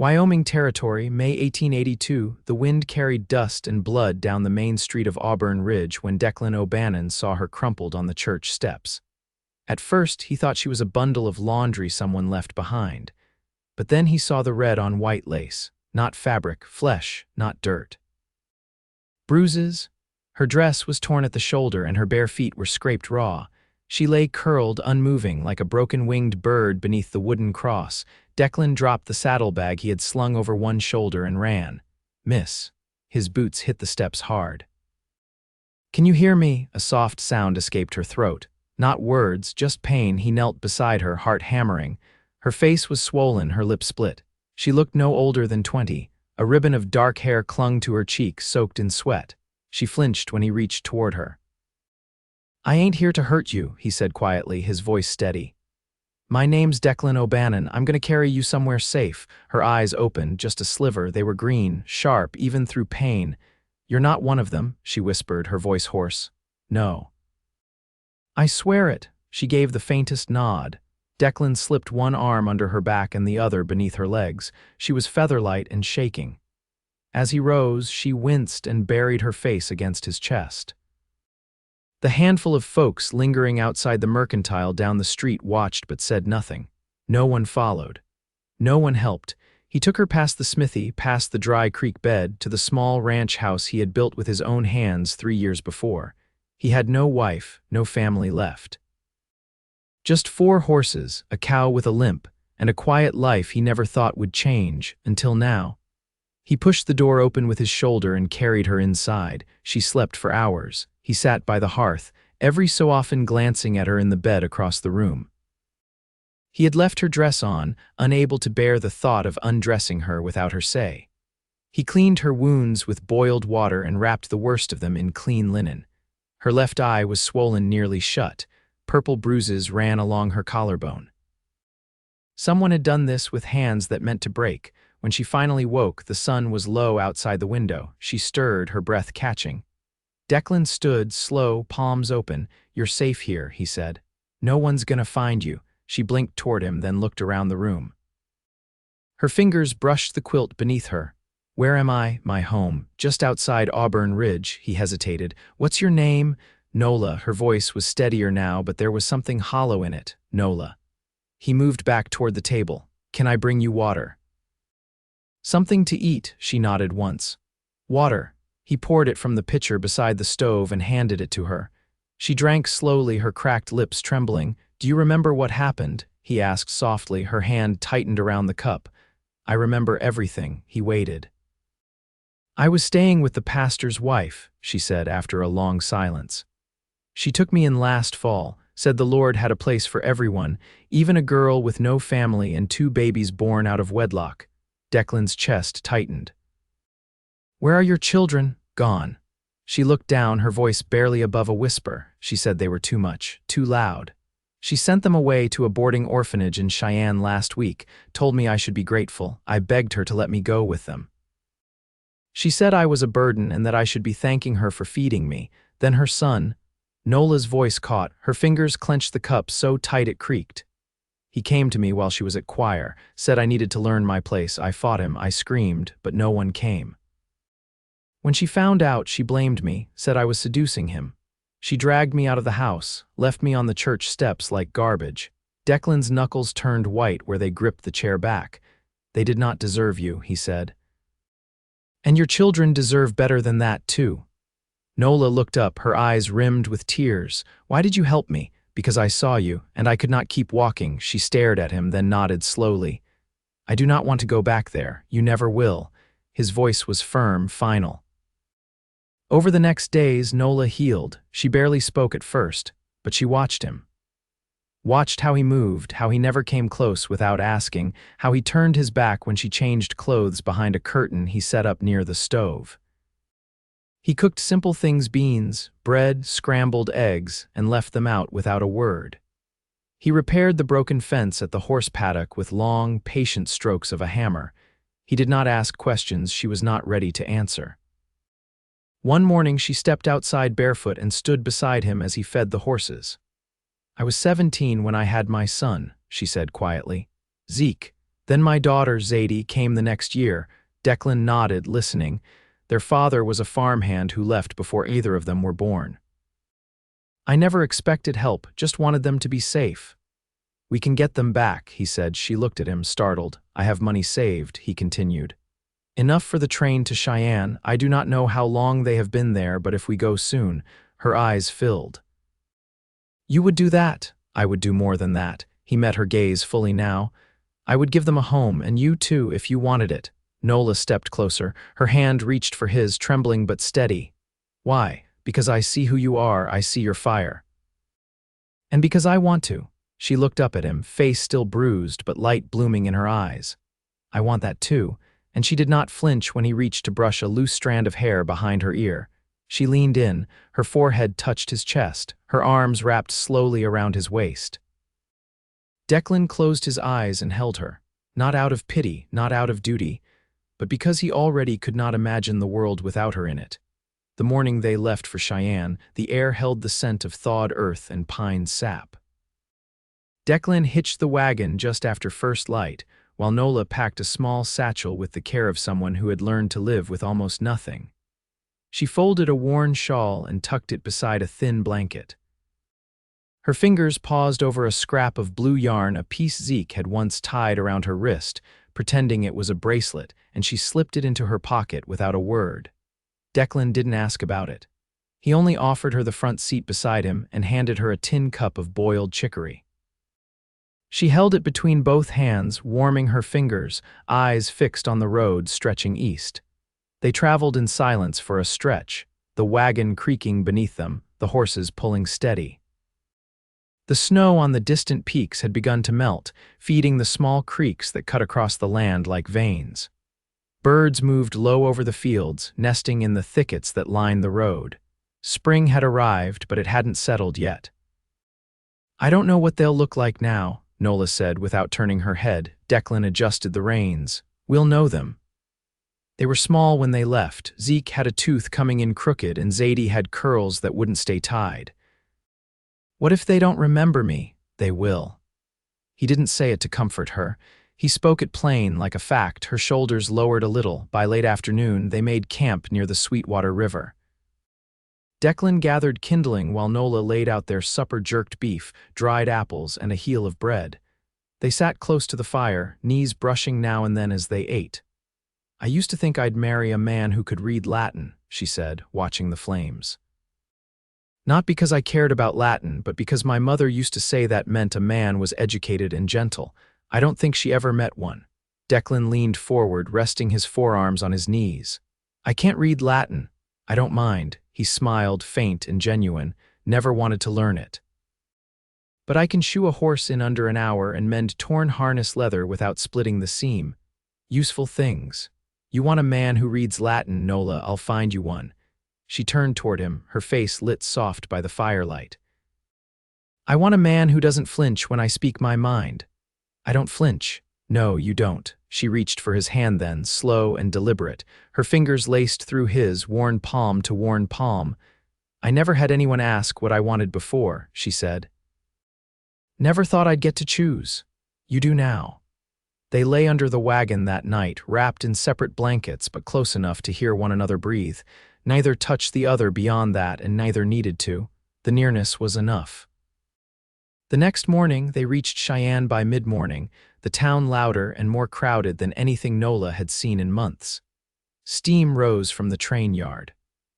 Wyoming Territory, May 1882, the wind carried dust and blood down the main street of Auburn Ridge when Declan O'Bannon saw her crumpled on the church steps. At first, he thought she was a bundle of laundry someone left behind. But then he saw the red on white lace, not fabric, flesh, not dirt. Bruises? Her dress was torn at the shoulder and her bare feet were scraped raw. She lay curled, unmoving, like a broken-winged bird beneath the wooden cross. Declan dropped the saddlebag he had slung over one shoulder and ran. Miss. His boots hit the steps hard. "Can you hear me?" A soft sound escaped her throat. Not words, just pain. He knelt beside her, heart hammering. Her face was swollen, her lips split. She looked no older than 20. A ribbon of dark hair clung to her cheek, soaked in sweat. She flinched when he reached toward her. "I ain't here to hurt you," he said quietly, his voice steady. "My name's Declan O'Bannon. I'm gonna carry you somewhere safe." Her eyes opened, just a sliver. They were green, sharp, even through pain. "You're not one of them," she whispered, her voice hoarse. "No." "I swear it." She gave the faintest nod. Declan slipped one arm under her back and the other beneath her legs. She was featherlight and shaking. As he rose, she winced and buried her face against his chest. The handful of folks lingering outside the mercantile down the street watched but said nothing. No one followed. No one helped. He took her past the smithy, past the dry creek bed, to the small ranch house he had built with his own hands 3 years before. He had no wife, no family left. Just 4 horses, a cow with a limp, and a quiet life he never thought would change, until now. He pushed the door open with his shoulder and carried her inside. She slept for hours. He sat by the hearth, every so often glancing at her in the bed across the room. He had left her dress on, unable to bear the thought of undressing her without her say. He cleaned her wounds with boiled water and wrapped the worst of them in clean linen. Her left eye was swollen nearly shut. Purple bruises ran along her collarbone. Someone had done this with hands that meant to break. When she finally woke, the sun was low outside the window. She stirred, her breath catching. Declan stood, slow, palms open. "You're safe here," he said. "No one's gonna find you." She blinked toward him, then looked around the room. Her fingers brushed the quilt beneath her. "Where am I?" "My home. Just outside Auburn Ridge." He hesitated. "What's your name?" "Nola." Her voice was steadier now, but there was something hollow in it. "Nola." He moved back toward the table. "Can I bring you water?" "Something to eat," she nodded once. "Water." He poured it from the pitcher beside the stove and handed it to her. She drank slowly, her cracked lips trembling. "Do you remember what happened?" he asked softly, her hand tightened around the cup. "I remember everything." He waited. "I was staying with the pastor's wife," she said after a long silence. "She took me in last fall, said the Lord had a place for everyone, even a girl with no family and 2 babies born out of wedlock." Declan's chest tightened. "Where are your children?" "Gone." She looked down, her voice barely above a whisper. She said they were too much, too loud. "She sent them away to a boarding orphanage in Cheyenne last week, told me I should be grateful. I begged her to let me go with them. She said I was a burden and that I should be thanking her for feeding me. Then her son." Nola's voice caught. Her fingers clenched the cup so tight it creaked. "He came to me while she was at choir, said I needed to learn my place. I fought him, I screamed, but no one came. When she found out, she blamed me, said I was seducing him. She dragged me out of the house, left me on the church steps like garbage." Declan's knuckles turned white where they gripped the chair back. "They did not deserve you," he said. "And your children deserve better than that, too." Nola looked up, her eyes rimmed with tears. "Why did you help me?" "Because I saw you, and I could not keep walking." She stared at him, then nodded slowly. "I do not want to go back there. You never will." His voice was firm, final. Over the next days, Nola healed. She barely spoke at first, but she watched him. Watched how he moved, how he never came close without asking, how he turned his back when she changed clothes behind a curtain he set up near the stove. He cooked simple things, beans, bread, scrambled eggs, and left them out without a word. He repaired the broken fence at the horse paddock with long, patient strokes of a hammer. He did not ask questions she was not ready to answer. One morning she stepped outside barefoot and stood beside him as he fed the horses. "I was 17 when I had my son," she said quietly. "Zeke." Then my daughter, Zadie, came the next year. Declan nodded, listening. Their father was a farmhand who left before either of them were born. I never expected help, just wanted them to be safe. We can get them back, he said. She looked at him, startled. I have money saved, he continued. Enough for the train to Cheyenne. I do not know how long they have been there, but if we go soon. Her eyes filled. You would do that? I would do more than that. He met her gaze fully now. I would give them a home, and you too, if you wanted it. Nola stepped closer. Her hand reached for his, trembling but steady. Why? Because I see who you are, I see your fire. And because I want to. She looked up at him, face still bruised but light blooming in her eyes. I want that too, and she did not flinch when he reached to brush a loose strand of hair behind her ear. She leaned in, her forehead touched his chest, her arms wrapped slowly around his waist. Declan closed his eyes and held her, not out of pity, not out of duty, but because he already could not imagine the world without her in it. The morning they left for Cheyenne, the air held the scent of thawed earth and pine sap. Declan hitched the wagon just after first light, while Nola packed a small satchel with the care of someone who had learned to live with almost nothing. She folded a worn shawl and tucked it beside a thin blanket. Her fingers paused over a scrap of blue yarn, a piece Zeke had once tied around her wrist, pretending it was a bracelet, and she slipped it into her pocket without a word. Declan didn't ask about it. He only offered her the front seat beside him and handed her a tin cup of boiled chicory. She held it between both hands, warming her fingers, eyes fixed on the road stretching east. They traveled in silence for a stretch, the wagon creaking beneath them, the horses pulling steady. The snow on the distant peaks had begun to melt, feeding the small creeks that cut across the land like veins. Birds moved low over the fields, nesting in the thickets that lined the road. Spring had arrived, but it hadn't settled yet. I don't know what they'll look like now, Nola said without turning her head. Declan adjusted the reins. We'll know them. They were small when they left. Zeke had a tooth coming in crooked, and Zadie had curls that wouldn't stay tied. What if they don't remember me? They will. He didn't say it to comfort her. He spoke it plain, like a fact. Her shoulders lowered a little. By late afternoon, they made camp near the Sweetwater River. Declan gathered kindling while Nola laid out their supper: jerked beef, dried apples, and a heel of bread. They sat close to the fire, knees brushing now and then as they ate. I used to think I'd marry a man who could read Latin, she said, watching the flames. Not because I cared about Latin, but because my mother used to say that meant a man was educated and gentle. I don't think she ever met one. Declan leaned forward, resting his forearms on his knees. I can't read Latin. I don't mind. He smiled, faint and genuine, never wanted to learn it. But I can shoe a horse in under an hour and mend torn harness leather without splitting the seam. Useful things. You want a man who reads Latin, Nola, I'll find you one. She turned toward him, her face lit soft by the firelight. I want a man who doesn't flinch when I speak my mind. I don't flinch. No, you don't. She reached for his hand then, slow and deliberate, her fingers laced through his, worn palm to worn palm. I never had anyone ask what I wanted before, she said. Never thought I'd get to choose. You do now. They lay under the wagon that night, wrapped in separate blankets but close enough to hear one another breathe. Neither touched the other beyond that, and neither needed to. The nearness was enough. The next morning, they reached Cheyenne by mid-morning, the town louder and more crowded than anything Nola had seen in months. Steam rose from the train yard.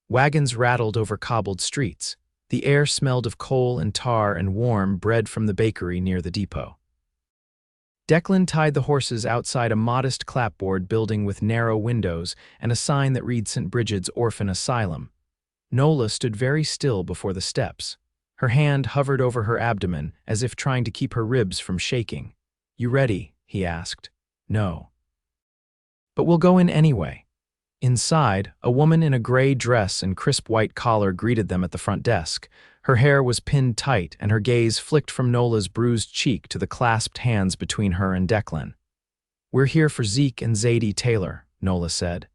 Wagons rattled over cobbled streets. The air smelled of coal and tar and warm bread from the bakery near the depot. Declan tied the horses outside a modest clapboard building with narrow windows and a sign that read St. Bridget's Orphan Asylum. Nola stood very still before the steps. Her hand hovered over her abdomen as if trying to keep her ribs from shaking. You ready? He asked. No. But we'll go in anyway. Inside, a woman in a gray dress and crisp white collar greeted them at the front desk. Her hair was pinned tight, and her gaze flicked from Nola's bruised cheek to the clasped hands between her and Declan. We're here for Zeke and Zadie Taylor, Nola said.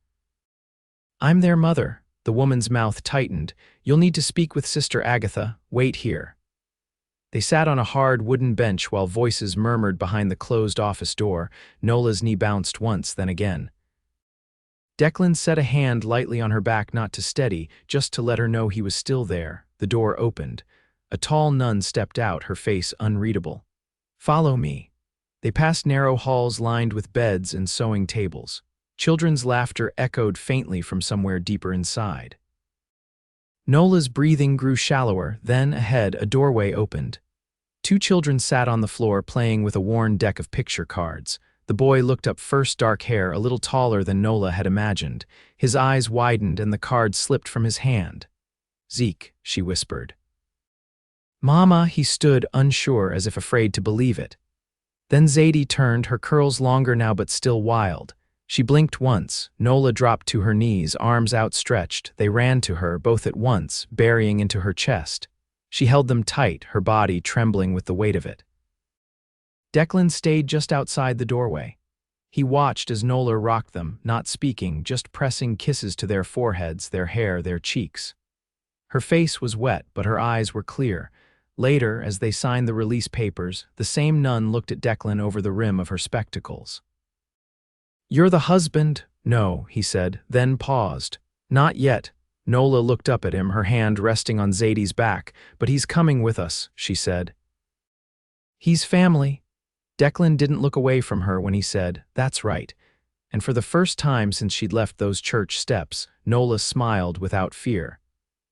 I'm their mother. The woman's mouth tightened. You'll need to speak with Sister Agatha. Wait here. They sat on a hard wooden bench while voices murmured behind the closed office door. Nola's knee bounced once, then again. Declan set a hand lightly on her back, not to steady, just to let her know he was still there. The door opened. A tall nun stepped out, her face unreadable. "Follow me." They passed narrow halls lined with beds and sewing tables. Children's laughter echoed faintly from somewhere deeper inside. Nola's breathing grew shallower, then, ahead, a doorway opened. Two children sat on the floor playing with a worn deck of picture cards. The boy looked up first, dark hair, a little taller than Nola had imagined. His eyes widened and the card slipped from his hand. "Zeke," she whispered. "Mama," he stood, unsure, as if afraid to believe it. Then Zadie turned, her curls longer now but still wild. She blinked once. Nola dropped to her knees, arms outstretched. They ran to her, both at once, burying into her chest. She held them tight, her body trembling with the weight of it. Declan stayed just outside the doorway. He watched as Nola rocked them, not speaking, just pressing kisses to their foreheads, their hair, their cheeks. Her face was wet, but her eyes were clear. Later, as they signed the release papers, the same nun looked at Declan over the rim of her spectacles. "You're the husband?" "No," he said, then paused. "Not yet." Nola looked up at him, her hand resting on Zadie's back. "But he's coming with us," she said. "He's family." Declan didn't look away from her when he said, "That's right." And for the first time since she'd left those church steps, Nola smiled without fear.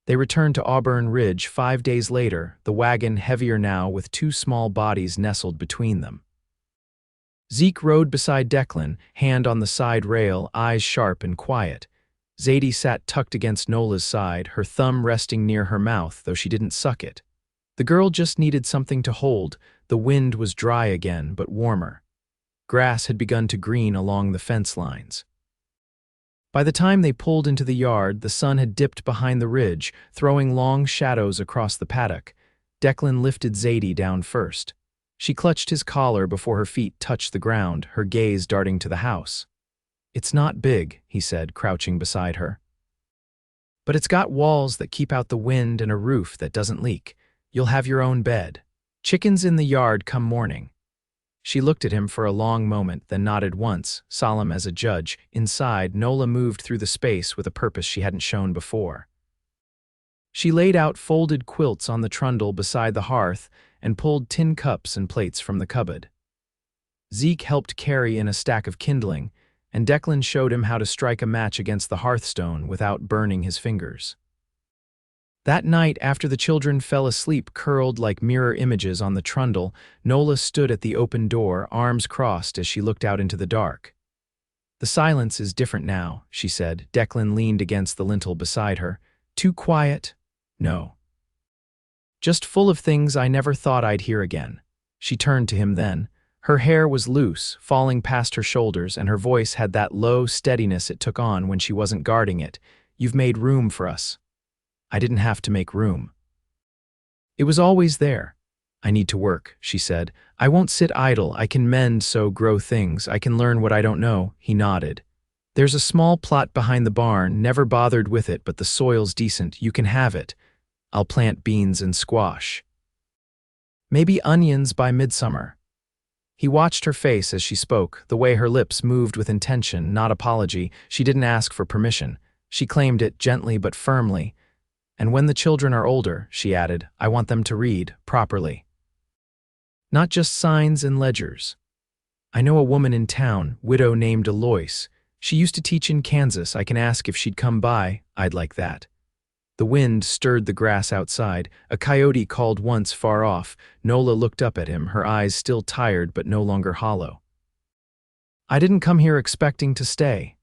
They returned to Auburn Ridge 5 days later, the wagon heavier now with two small bodies nestled between them. Zeke rode beside Declan, hand on the side rail, eyes sharp and quiet. Zadie sat tucked against Nola's side, her thumb resting near her mouth, though she didn't suck it. The girl just needed something to hold. The wind was dry again, but warmer. Grass had begun to green along the fence lines. By the time they pulled into the yard, the sun had dipped behind the ridge, throwing long shadows across the paddock. Declan lifted Zadie down first. She clutched his collar before her feet touched the ground, her gaze darting to the house. "It's not big," he said, crouching beside her. "But it's got walls that keep out the wind and a roof that doesn't leak. You'll have your own bed. Chickens in the yard come morning." She looked at him for a long moment, then nodded once, solemn as a judge. Inside, Nola moved through the space with a purpose she hadn't shown before. She laid out folded quilts on the trundle beside the hearth and pulled tin cups and plates from the cupboard. Zeke helped carry in a stack of kindling, and Declan showed him how to strike a match against the hearthstone without burning his fingers. That night, after the children fell asleep curled like mirror images on the trundle, Nola stood at the open door, arms crossed as she looked out into the dark. "The silence is different now," she said. Declan leaned against the lintel beside her. "Too quiet?" "No. Just full of things I never thought I'd hear again." She turned to him then. Her hair was loose, falling past her shoulders, and her voice had that low steadiness it took on when she wasn't guarding it. "You've made room for us." "I didn't have to make room. It was always there." "I need to work," she said. "I won't sit idle. I can mend, sow, grow things. I can learn what I don't know." He nodded. "There's a small plot behind the barn, never bothered with it, but the soil's decent. You can have it. I'll plant beans and squash. Maybe onions by midsummer." He watched her face as she spoke, the way her lips moved with intention, not apology. She didn't ask for permission. She claimed it gently but firmly. "And when the children are older," she added, "I want them to read properly. Not just signs and ledgers. I know a woman in town, widow named Alois. She used to teach in Kansas. I can ask if she'd come by. I'd like that." The wind stirred the grass outside. A coyote called once far off. Nola looked up at him, her eyes still tired but no longer hollow. "I didn't come here expecting to stay."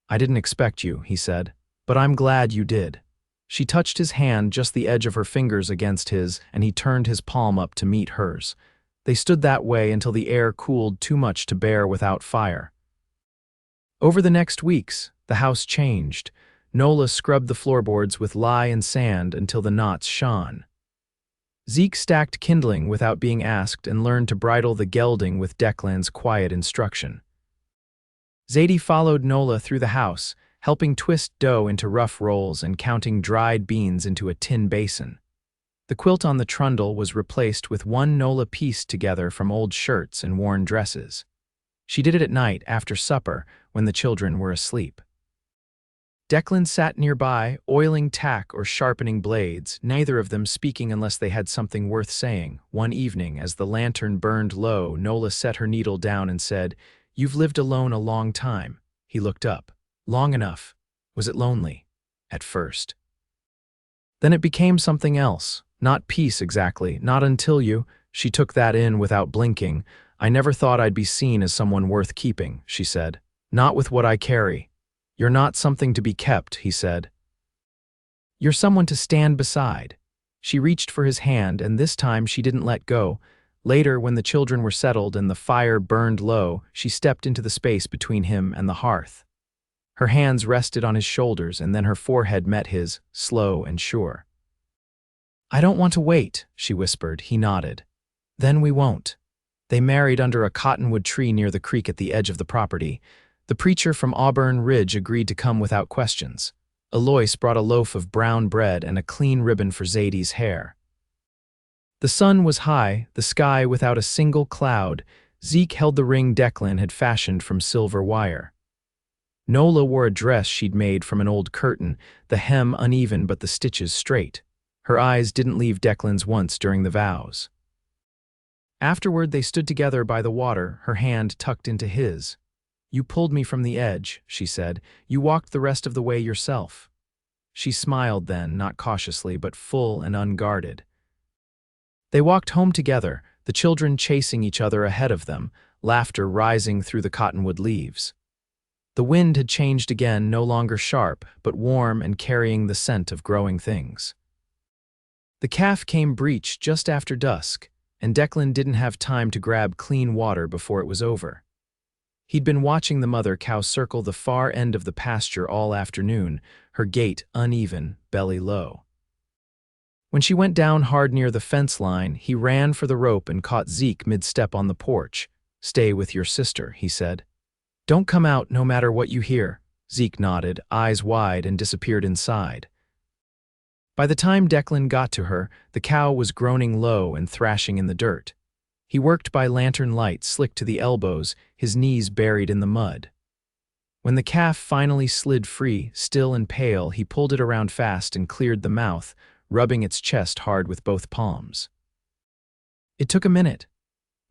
"I didn't expect you," he said, "but I'm glad you did." She touched his hand, just the edge of her fingers against his, and he turned his palm up to meet hers. They stood that way until the air cooled too much to bear without fire. Over the next weeks, the house changed. Nola scrubbed the floorboards with lye and sand until the knots shone. Zeke stacked kindling without being asked and learned to bridle the gelding with Declan's quiet instruction. Zadie followed Nola through the house, helping twist dough into rough rolls and counting dried beans into a tin basin. The quilt on the trundle was replaced with one Nola pieced together from old shirts and worn dresses. She did it at night after supper when the children were asleep. Declan sat nearby, oiling tack or sharpening blades, neither of them speaking unless they had something worth saying. One evening, as the lantern burned low, Nola set her needle down and said, "You've lived alone a long time." He looked up. "Long enough. Was it lonely?" "At first. Then it became something else. Not peace exactly, not until you—" She took that in without blinking. "I never thought I'd be seen as someone worth keeping," she said. "Not with what I carry." "You're not something to be kept," he said. "You're someone to stand beside." She reached for his hand, and this time she didn't let go. Later, when the children were settled and the fire burned low, she stepped into the space between him and the hearth. Her hands rested on his shoulders, and then her forehead met his, slow and sure. "I don't want to wait," she whispered. He nodded. "Then we won't." They married under a cottonwood tree near the creek at the edge of the property. The preacher from Auburn Ridge agreed to come without questions. Alois brought a loaf of brown bread and a clean ribbon for Zadie's hair. The sun was high, the sky without a single cloud. Zeke held the ring Declan had fashioned from silver wire. Nola wore a dress she'd made from an old curtain, the hem uneven but the stitches straight. Her eyes didn't leave Declan's once during the vows. Afterward, they stood together by the water, her hand tucked into his. "You pulled me from the edge," she said. "You walked the rest of the way yourself." She smiled then, not cautiously, but full and unguarded. They walked home together, the children chasing each other ahead of them, laughter rising through the cottonwood leaves. The wind had changed again, no longer sharp, but warm and carrying the scent of growing things. The calf came breech just after dusk, and Declan didn't have time to grab clean water before it was over. He'd been watching the mother cow circle the far end of the pasture all afternoon, her gait uneven, belly low. When she went down hard near the fence line, he ran for the rope and caught Zeke mid-step on the porch. "Stay with your sister," he said. "Don't come out no matter what you hear." Zeke nodded, eyes wide, and disappeared inside. By the time Declan got to her, the cow was groaning low and thrashing in the dirt. He worked by lantern light, slick to the elbows, his knees buried in the mud. When the calf finally slid free, still and pale, he pulled it around fast and cleared the mouth, rubbing its chest hard with both palms. It took a minute.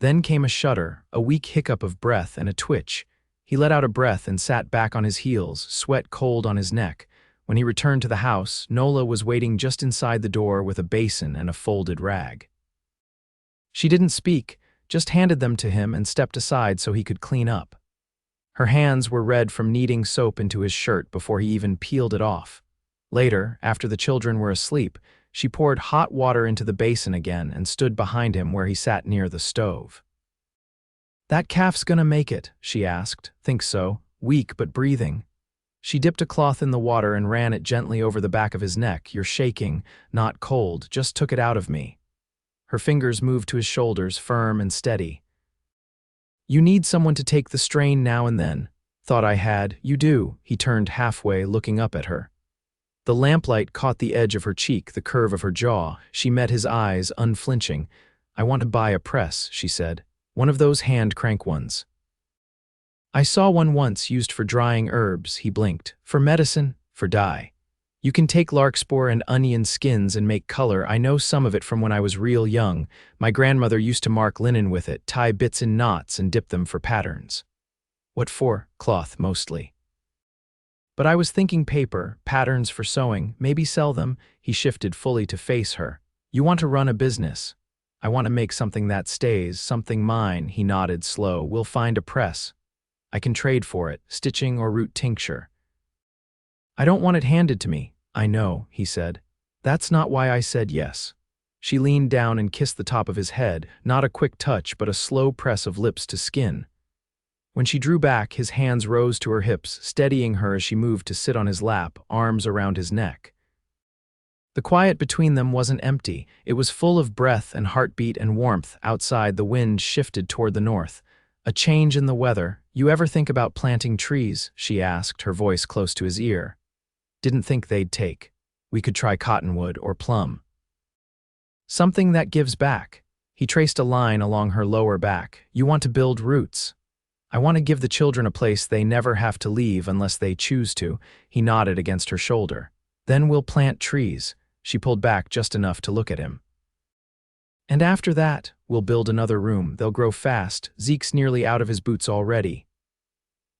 Then came a shudder, a weak hiccup of breath and a twitch. He let out a breath and sat back on his heels, sweat cold on his neck. When he returned to the house, Nola was waiting just inside the door with a basin and a folded rag. She didn't speak, just handed them to him and stepped aside so he could clean up. Her hands were red from kneading soap into his shirt before he even peeled it off. Later, after the children were asleep, she poured hot water into the basin again and stood behind him where he sat near the stove. "That calf's gonna make it?" she asked. "Think so. Weak but breathing." She dipped a cloth in the water and ran it gently over the back of his neck. "You're shaking, not cold, just took it out of me." Her fingers moved to his shoulders, firm and steady. "You need someone to take the strain now and then." "Thought I had." "You do." He turned halfway, looking up at her. The lamplight caught the edge of her cheek, the curve of her jaw. She met his eyes, unflinching. "I want to buy a press," she said. "One of those hand crank ones." "I saw one once used for drying herbs," he blinked. "For medicine, for dye. You can take larkspur and onion skins and make color. I know some of it from when I was real young. My grandmother used to mark linen with it, tie bits in knots and dip them for patterns." "What for?" "Cloth, mostly." "But I was thinking paper, patterns for sewing, maybe sell them." He shifted fully to face her. "You want to run a business." "I want to make something that stays, something mine." He nodded slow. "We'll find a press. I can trade for it, stitching or root tincture." "I don't want it handed to me." "I know," he said. "That's not why I said yes." She leaned down and kissed the top of his head, not a quick touch but a slow press of lips to skin. When she drew back, his hands rose to her hips, steadying her as she moved to sit on his lap, arms around his neck. The quiet between them wasn't empty. It was full of breath and heartbeat and warmth. Outside, the wind shifted toward the north. A change in the weather. "You ever think about planting trees?" she asked, her voice close to his ear. "Didn't think they'd take. We could try cottonwood or plum." Something that gives back. He traced a line along her lower back. You want to build roots. I want to give the children a place they never have to leave unless they choose to. He nodded against her shoulder. Then we'll plant trees. She pulled back just enough to look at him. And after that, we'll build another room. They'll grow fast. Zeke's nearly out of his boots already.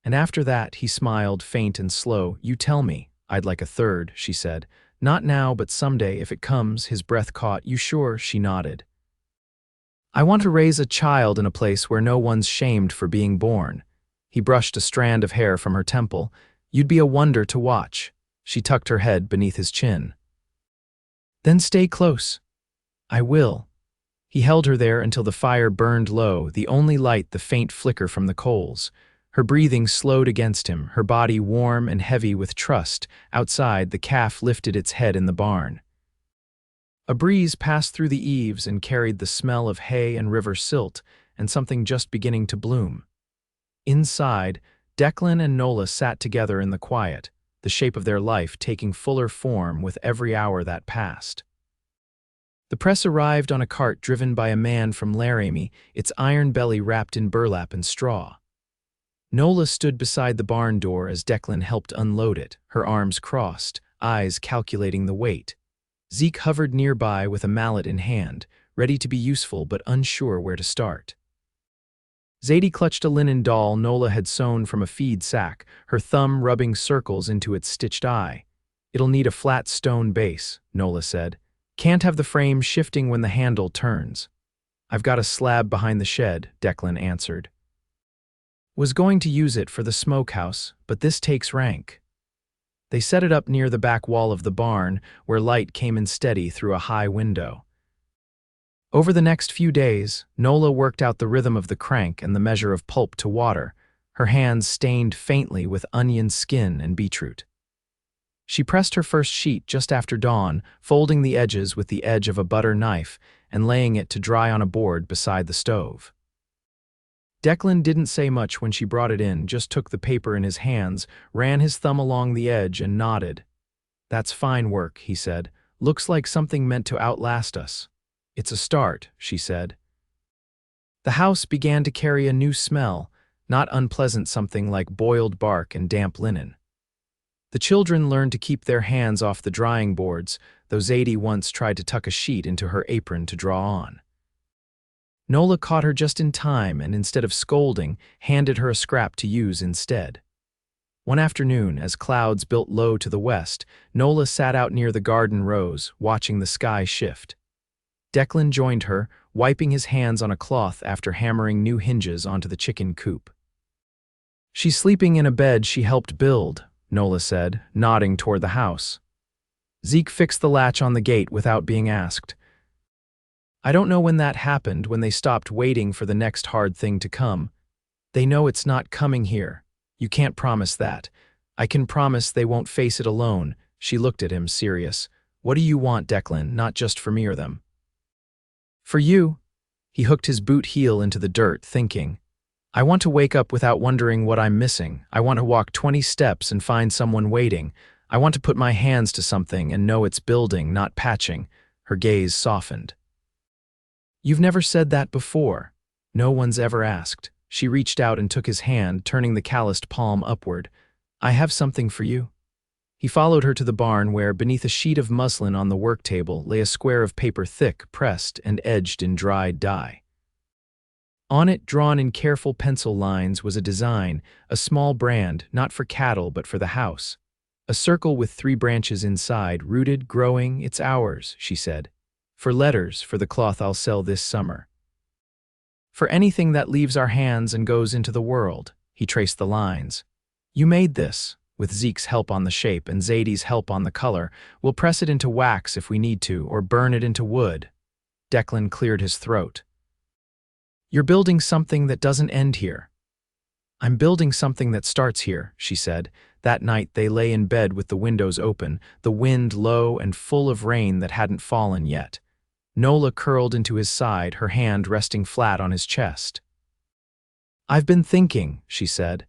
And after that, he smiled, faint and slow. You tell me. I'd like a third, she said. Not now, but someday, if it comes. His breath caught. You sure? She nodded. I want to raise a child in a place where no one's shamed for being born. He brushed a strand of hair from her temple. You'd be a wonder to watch. She tucked her head beneath his chin. Then stay close. I will. He held her there until the fire burned low, the only light the faint flicker from the coals. Her breathing slowed against him, her body warm and heavy with trust. Outside, the calf lifted its head in the barn. A breeze passed through the eaves and carried the smell of hay and river silt and something just beginning to bloom. Inside, Declan and Nola sat together in the quiet, the shape of their life taking fuller form with every hour that passed. The press arrived on a cart driven by a man from Laramie, its iron belly wrapped in burlap and straw. Nola stood beside the barn door as Declan helped unload it, her arms crossed, eyes calculating the weight. Zeke hovered nearby with a mallet in hand, ready to be useful but unsure where to start. Zadie clutched a linen doll Nola had sewn from a feed sack, her thumb rubbing circles into its stitched eye. It'll need a flat stone base, Nola said. Can't have the frame shifting when the handle turns. I've got a slab behind the shed, Declan answered. Was going to use it for the smokehouse, but this takes rank. They set it up near the back wall of the barn, where light came in steady through a high window. Over the next few days, Nola worked out the rhythm of the crank and the measure of pulp to water, her hands stained faintly with onion skin and beetroot. She pressed her first sheet just after dawn, folding the edges with the edge of a butter knife and laying it to dry on a board beside the stove. Declan didn't say much when she brought it in, just took the paper in his hands, ran his thumb along the edge and nodded. That's fine work, he said. Looks like something meant to outlast us. It's a start, she said. The house began to carry a new smell, not unpleasant something like boiled bark and damp linen. The children learned to keep their hands off the drying boards, though Zadie once tried to tuck a sheet into her apron to draw on. Nola caught her just in time and, instead of scolding, handed her a scrap to use instead. One afternoon, as clouds built low to the west, Nola sat out near the garden rows, watching the sky shift. Declan joined her, wiping his hands on a cloth after hammering new hinges onto the chicken coop. She's sleeping in a bed she helped build, Nola said, nodding toward the house. Zeke fixed the latch on the gate without being asked. I don't know when that happened, when they stopped waiting for the next hard thing to come. They know it's not coming here. You can't promise that. I can promise they won't face it alone. She looked at him, serious. What do you want, Declan, not just for me or them? For you. He hooked his boot heel into the dirt, thinking. I want to wake up without wondering what I'm missing. I want to walk 20 steps and find someone waiting. I want to put my hands to something and know it's building, not patching. Her gaze softened. You've never said that before. No one's ever asked. She reached out and took his hand, turning the calloused palm upward. I have something for you. He followed her to the barn where, beneath a sheet of muslin on the work table, lay a square of paper thick, pressed, and edged in dried dye. On it, drawn in careful pencil lines, was a design, a small brand, not for cattle but for the house. A circle with 3 branches inside, rooted, growing, it's ours, she said. For letters, for the cloth I'll sell this summer. For anything that leaves our hands and goes into the world, he traced the lines. You made this, with Zeke's help on the shape and Zadie's help on the color. We'll press it into wax if we need to, or burn it into wood. Declan cleared his throat. You're building something that doesn't end here. I'm building something that starts here, she said. That night they lay in bed with the windows open, the wind low and full of rain that hadn't fallen yet. Nola curled into his side, her hand resting flat on his chest. I've been thinking, she said.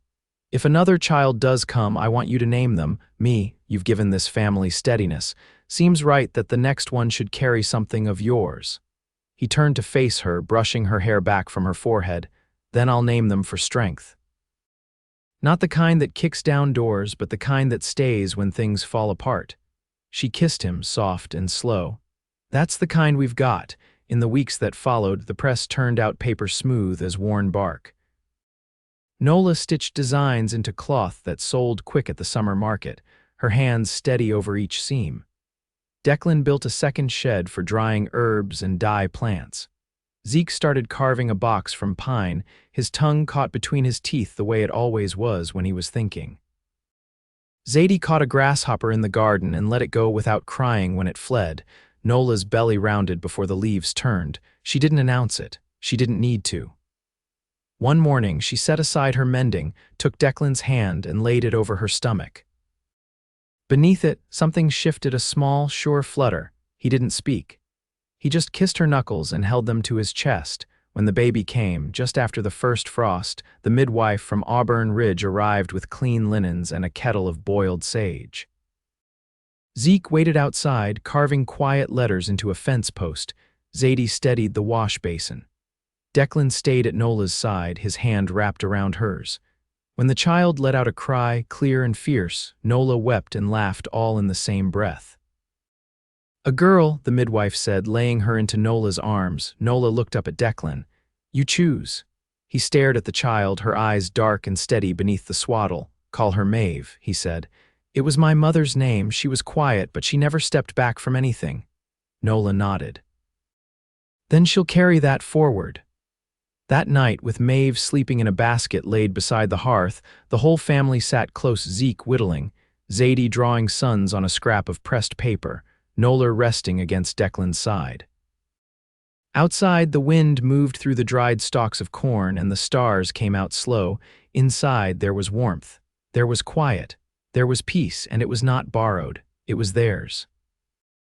If another child does come, I want you to name them. Me, you've given this family steadiness. Seems right that the next one should carry something of yours. He turned to face her, brushing her hair back from her forehead. Then I'll name them for strength. Not the kind that kicks down doors, but the kind that stays when things fall apart. She kissed him, soft and slow. That's the kind we've got. In the weeks that followed, the press turned out paper smooth as worn bark. Nola stitched designs into cloth that sold quick at the summer market, her hands steady over each seam. Declan built a second shed for drying herbs and dye plants. Zeke started carving a box from pine, his tongue caught between his teeth the way it always was when he was thinking. Zadie caught a grasshopper in the garden and let it go without crying when it fled. Nola's belly rounded before the leaves turned. She didn't announce it. She didn't need to. One morning, she set aside her mending, took Declan's hand and laid it over her stomach. Beneath it, something shifted, a small, sure flutter. He didn't speak. He just kissed her knuckles and held them to his chest. When the baby came, just after the first frost, the midwife from Auburn Ridge arrived with clean linens and a kettle of boiled sage. Zeke waited outside, carving quiet letters into a fence post. Zadie steadied the wash basin. Declan stayed at Nola's side, his hand wrapped around hers. When the child let out a cry, clear and fierce, Nola wept and laughed all in the same breath. "A girl," the midwife said, laying her into Nola's arms. Nola looked up at Declan. "You choose." He stared at the child, her eyes dark and steady beneath the swaddle. "Call her Maeve," he said. "It was my mother's name. She was quiet, but she never stepped back from anything." Nola nodded. "Then she'll carry that forward." That night, with Maeve sleeping in a basket laid beside the hearth, the whole family sat close, Zeke whittling, Zadie drawing suns on a scrap of pressed paper, Nola resting against Declan's side. Outside, the wind moved through the dried stalks of corn and the stars came out slow. Inside, there was warmth. There was quiet. There was peace, and it was not borrowed. It was theirs.